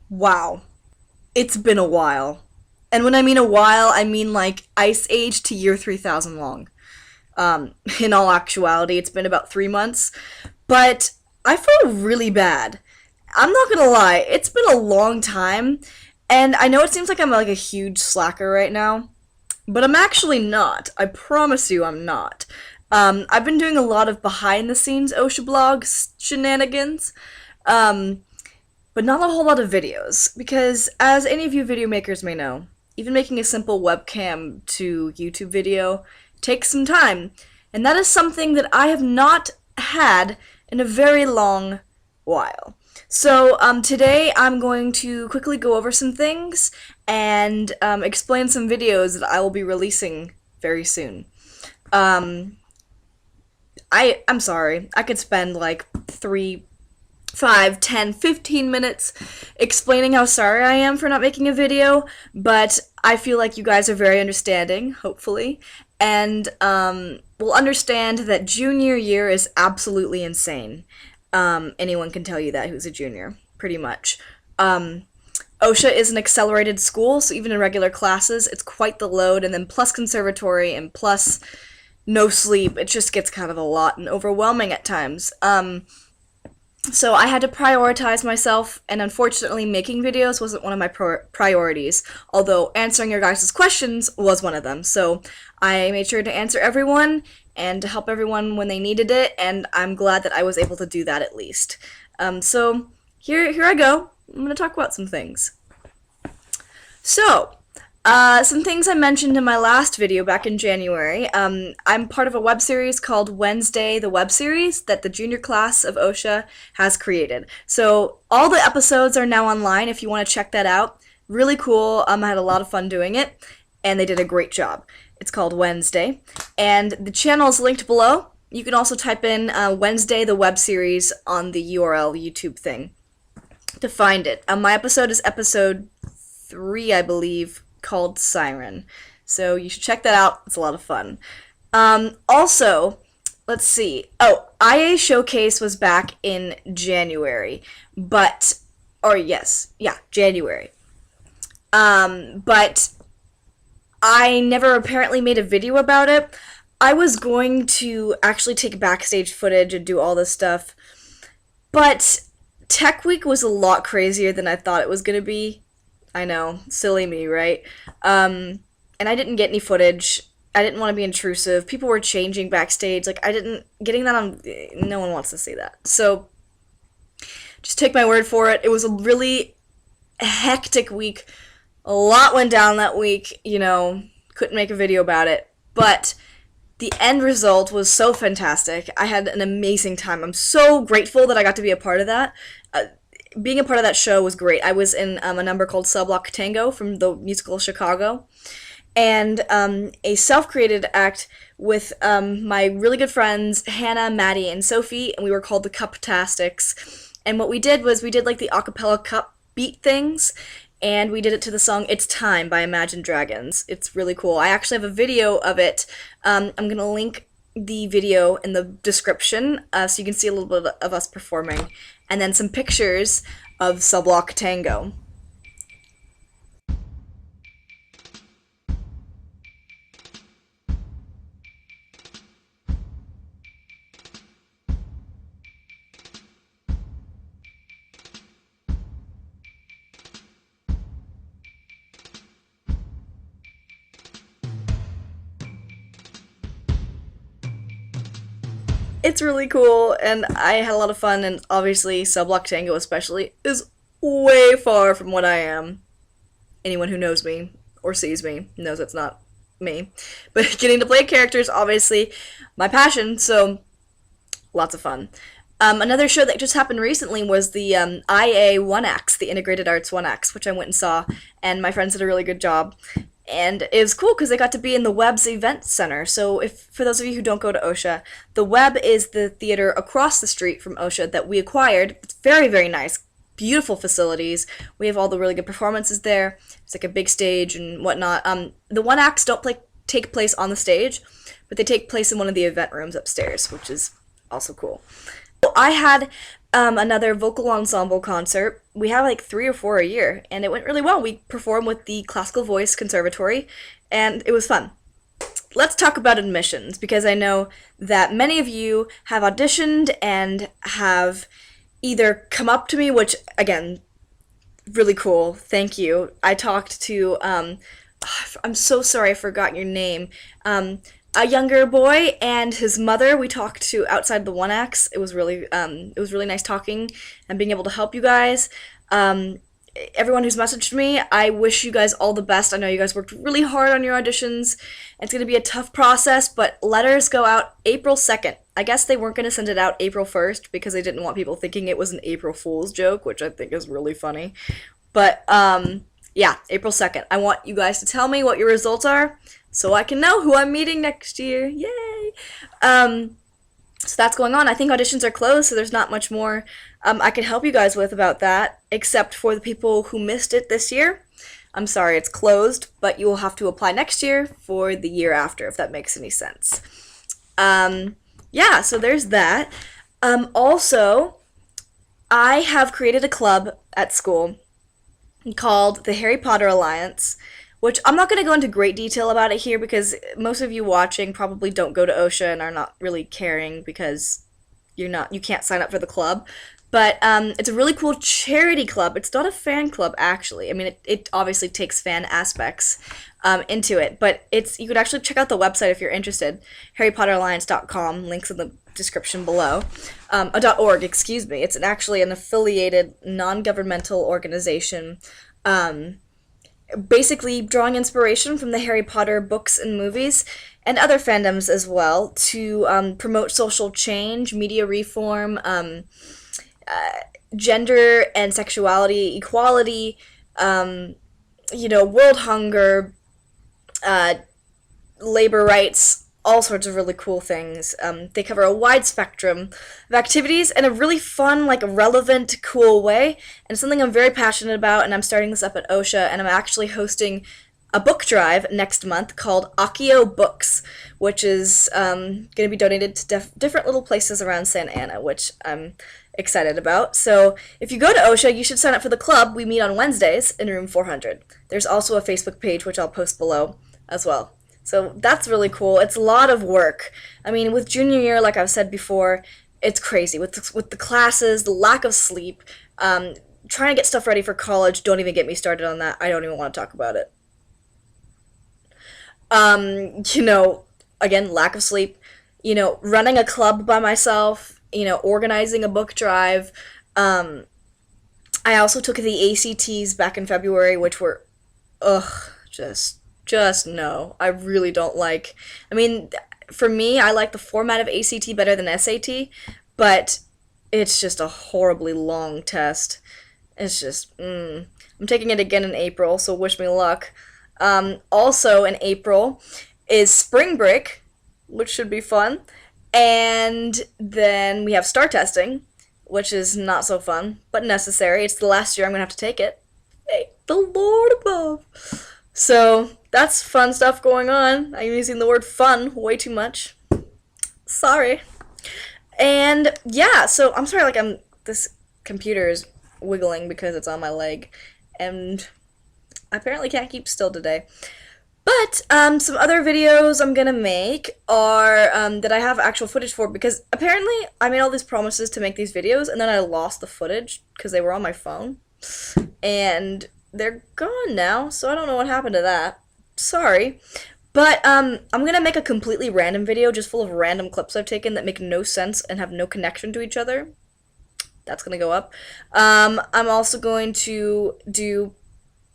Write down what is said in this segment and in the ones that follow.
Wow. It's been a while. And when I mean a while, I mean like Ice Age to year 3000 long. In all actuality, it's been about 3 months. But I feel really bad. I'm not gonna lie, it's been a long time. And I know it seems like I'm like a huge slacker right now, but I'm actually not. I promise you I'm not. I've been doing a lot of behind the scenes OCHSAblog shenanigans. Um, but not a whole lot of videos, because as any of you video makers may know, even making a simple webcam to YouTube video takes some time, and that is something that I have not had in a very long while. So today I'm going to quickly go over some things and explain some videos that I will be releasing very soon. Um, I'm sorry, I could spend like 3, 5, 10, 15 minutes explaining how sorry I am for not making a video, but I feel like you guys are very understanding, hopefully, and will understand that junior year is absolutely insane. Anyone can tell you that who's a junior, pretty much. OSHA is an accelerated school, so even in regular classes, it's quite the load, and then plus conservatory and plus no sleep, it just gets kind of a lot and overwhelming at times. So I had to prioritize myself, and unfortunately making videos wasn't one of my priorities, although answering your guys' questions was one of them. So I made sure to answer everyone and to help everyone when they needed it, and I'm glad that I was able to do that at least. So here I go. I'm going to talk about some things. So, some things I mentioned in my last video back in January. I'm part of a web series called Wednesday, the Webseries, that the junior class of OSHA has created. So all the episodes are now online if you want to check that out. Really cool. I had a lot of fun doing it, and they did a great job. It's called Wednesday, and the channel is linked below. You can also type in Wednesday, the Webseries on the URL YouTube thing to find it. My episode is episode 3, I believe, called Siren. So you should check that out. It's a lot of fun. Also, let's see. Oh, IA Showcase was back in January, January. But I never apparently made a video about it. I was going to actually take backstage footage and do all this stuff, but Tech Week was a lot crazier than I thought it was going to be. I know, silly me, right? And I didn't get any footage. I didn't want to be intrusive. People were changing backstage. Getting that on, no one wants to see that. So, just take my word for it. It was a really hectic week. A lot went down that week, couldn't make a video about it. But the end result was so fantastic. I had an amazing time. I'm so grateful that I got to be a part of that. Being a part of that show was great. I was in a number called Cell Block Tango from the musical Chicago, and a self-created act with my really good friends Hannah, Maddie, and Sophie, and we were called the Cuptastics. And what we did was we did like the acapella cup beat things, and we did it to the song It's Time by Imagine Dragons. It's really cool. I actually have a video of it. I'm going to link the video in the description so you can see a little bit of us performing, and then some pictures of Cell Block Tango. It's really cool, and I had a lot of fun, and obviously Cell Block Tango especially is way far from what I am. Anyone who knows me or sees me knows it's not me. But getting to play characters, obviously, my passion, so lots of fun. Another show that just happened recently was the IA 1X, the Integrated Arts 1X, which I went and saw, and my friends did a really good job. And it was cool because they got to be in the Web's event center. So for those of you who don't go to OSHA, the Web is the theater across the street from OSHA that we acquired. It's very, very nice. Beautiful facilities. We have all the really good performances there. It's like a big stage and whatnot. The one acts don't take place on the stage, but they take place in one of the event rooms upstairs, which is also cool. I had another vocal ensemble concert. We have like 3 or 4 a year, and it went really well. We performed with the Classical Voice Conservatory, and it was fun. Let's talk about admissions, because I know that many of you have auditioned and have either come up to me, which, again, really cool. Thank you. I talked to, I'm so sorry I forgot your name. A younger boy and his mother. We talked to outside the One Acts. It was really nice talking and being able to help you guys. Everyone who's messaged me, I wish you guys all the best. I know you guys worked really hard on your auditions. It's going to be a tough process, but letters go out April 2nd. I guess they weren't going to send it out April 1st because they didn't want people thinking it was an April Fool's joke, which I think is really funny. But, yeah, April 2nd. I want you guys to tell me what your results are so I can know who I'm meeting next year. Yay! So that's going on. I think auditions are closed, so there's not much more I can help you guys with about that, except for the people who missed it this year. I'm sorry, it's closed, but you will have to apply next year for the year after, if that makes any sense. Yeah, so there's that. Also, I have created a club at school called the Harry Potter Alliance, which I'm not going to go into great detail about it here because most of you watching probably don't go to OCHSA and are not really caring because you can't sign up for the club. But it's a really cool charity club. It's not a fan club, actually. I mean, it obviously takes fan aspects into it, but you could actually check out the website if you're interested. HarryPotterAlliance.com. Links in the description below. .org, excuse me. It's actually an affiliated non-governmental organization, basically drawing inspiration from the Harry Potter books and movies and other fandoms as well to promote social change, media reform, gender and sexuality equality, world hunger, labor rights, all sorts of really cool things. They cover a wide spectrum of activities in a really fun, relevant, cool way, and it's something I'm very passionate about, and I'm starting this up at OCHSA, and I'm actually hosting a book drive next month called Accio Books, which is going to be donated to different little places around Santa Ana, which I'm excited about. So if you go to OCHSA, you should sign up for the club. We meet on Wednesdays in room 400. There's also a Facebook page, which I'll post below as well. So that's really cool. It's a lot of work. I mean, with junior year, like I've said before, it's crazy. With the classes, the lack of sleep, trying to get stuff ready for college, don't even get me started on that. I don't even want to talk about it. Again, lack of sleep, running a club by myself, organizing a book drive. I also took the ACTs back in February, which were, just no. I really don't like. I mean, for me, I like the format of ACT better than SAT, but it's just a horribly long test. It's just, I'm taking it again in April, so wish me luck. Also in April is spring break, which should be fun. And then we have STAR testing, which is not so fun, but necessary. It's the last year I'm going to have to take it. Thank the Lord above. So that's fun stuff going on. I'm using the word fun way too much. Sorry. And yeah, so I'm sorry, this computer is wiggling because it's on my leg. And I apparently can't keep still today. But some other videos I'm gonna make are that I have actual footage for, because apparently I made all these promises to make these videos and then I lost the footage because they were on my phone. And they're gone now, so I don't know what happened to that. Sorry. But I'm gonna make a completely random video just full of random clips I've taken that make no sense and have no connection to each other. That's gonna go up. I'm also going to do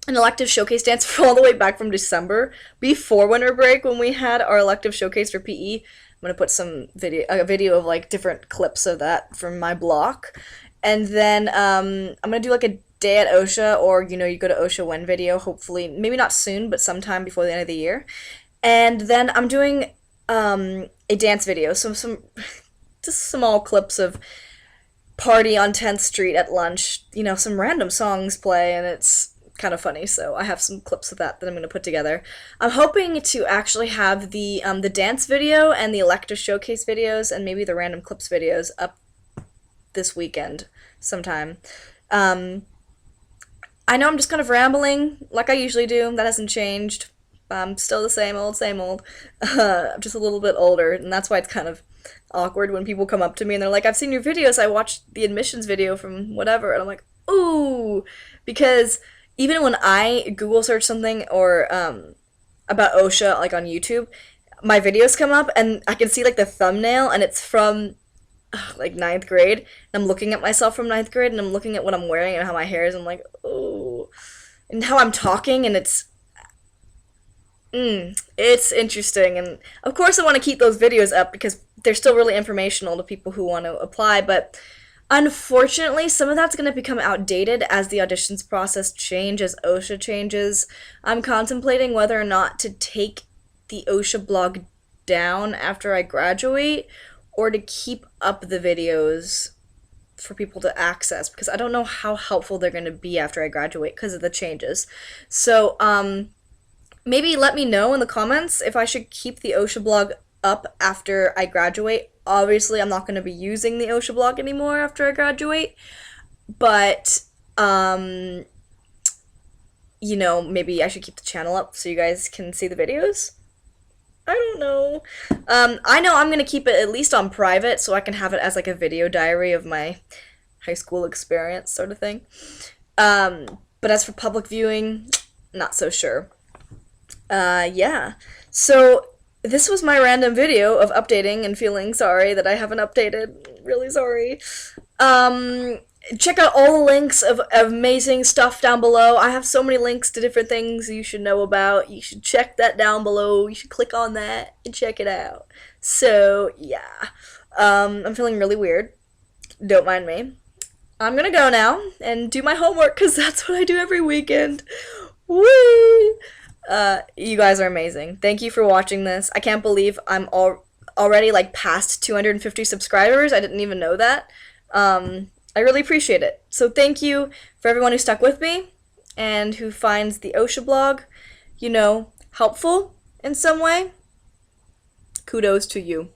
an elective showcase dance for all the way back from December, before winter break, when we had our elective showcase for PE. I'm gonna put a video of different clips of that from my block, and then I'm gonna do a day at OCHSA, or you go to OCHSA when video, hopefully, maybe not soon, but sometime before the end of the year. And then I'm doing a dance video, so some just small clips of party on 10th Street at lunch, some random songs play, and it's kind of funny, so I have some clips of that I'm going to put together. I'm hoping to actually have the dance video and the elective showcase videos and maybe the random clips videos up this weekend sometime. Um, I know I'm just kind of rambling like I usually do. That hasn't changed. I'm still the same old, same old. I'm just a little bit older, and that's why it's kind of awkward when people come up to me and they're like, I've seen your videos. I watched the admissions video from whatever. And I'm like, ooh. Because even when I Google search something or about OSHA, like on YouTube, my videos come up and I can see like the thumbnail and it's from like ninth grade. And I'm looking at myself from ninth grade and I'm looking at what I'm wearing and how my hair is. And I'm like, oh, and how I'm talking, and it's interesting. And of course, I want to keep those videos up because they're still really informational to people who want to apply. But unfortunately, some of that's going to become outdated as the auditions process changes, as OSHA changes. I'm contemplating whether or not to take the OSHA blog down after I graduate or to keep up the videos for people to access because I don't know how helpful they're going to be after I graduate because of the changes. So, maybe let me know in the comments if I should keep the OSHA blog up after I graduate. Obviously, I'm not going to be using the OSHA blog anymore after I graduate, but maybe I should keep the channel up so you guys can see the videos. I don't know. I know I'm gonna keep it at least on private so I can have it as like a video diary of my high school experience sort of thing. But as for public viewing, not so sure. Yeah. So this was my random video of updating and feeling sorry that I haven't updated. Really sorry. Check out all the links of amazing stuff down below. I have so many links to different things you should know about. You should check that down below. You should click on that and check it out. So, yeah. I'm feeling really weird. Don't mind me. I'm gonna go now and do my homework because that's what I do every weekend. Whee! You guys are amazing. Thank you for watching this. I can't believe I'm already like past 250 subscribers. I didn't even know that. I really appreciate it. So thank you for everyone who stuck with me and who finds the OSHA blog, helpful in some way. Kudos to you.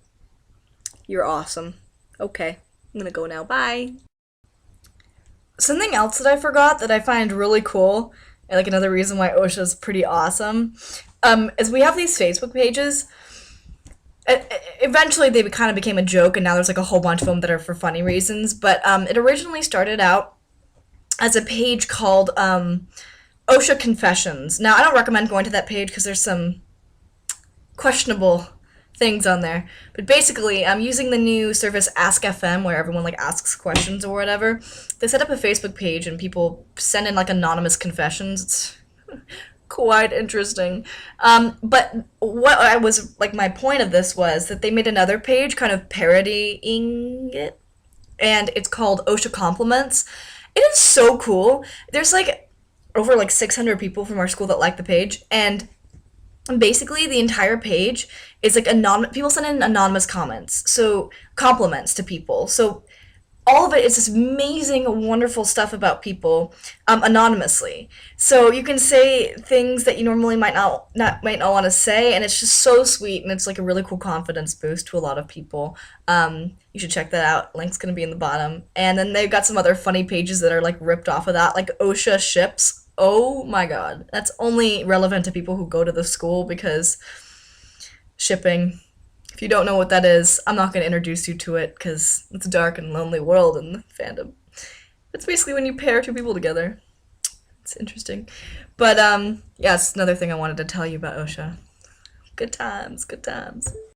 You're awesome. Okay, I'm gonna go now. Bye. Something else that I forgot that I find really cool, and like another reason why OSHA is pretty awesome, is we have these Facebook pages. Eventually they kind of became a joke and now there's like a whole bunch of them that are for funny reasons, but it originally started out as a page called OSHA Confessions. Now I don't recommend going to that page because there's some questionable things on there, but basically I'm using the new service Ask FM where everyone like asks questions or whatever. They set up a Facebook page and people send in like anonymous confessions. It's quite interesting. But what I was like, my point of this was that they made another page kind of parodying it, and it's called OSHA Compliments. It is so cool. There's like over like 600 people from our school that like the page, and basically the entire page is like anonymous. People send in anonymous comments, so compliments to people. So all of it is this amazing, wonderful stuff about people, anonymously. So you can say things that you normally might not want to say, and it's just so sweet, and it's like a really cool confidence boost to a lot of people. You should check that out. Link's gonna be in the bottom. And then they've got some other funny pages that are like ripped off of that, like OSHA ships. Oh my god, that's only relevant to people who go to the school because shipping. If you don't know what that is, I'm not going to introduce you to it because it's a dark and lonely world in the fandom. It's basically when you pair two people together. It's interesting. But, yeah, it's another thing I wanted to tell you about OSHA. Good times, good times.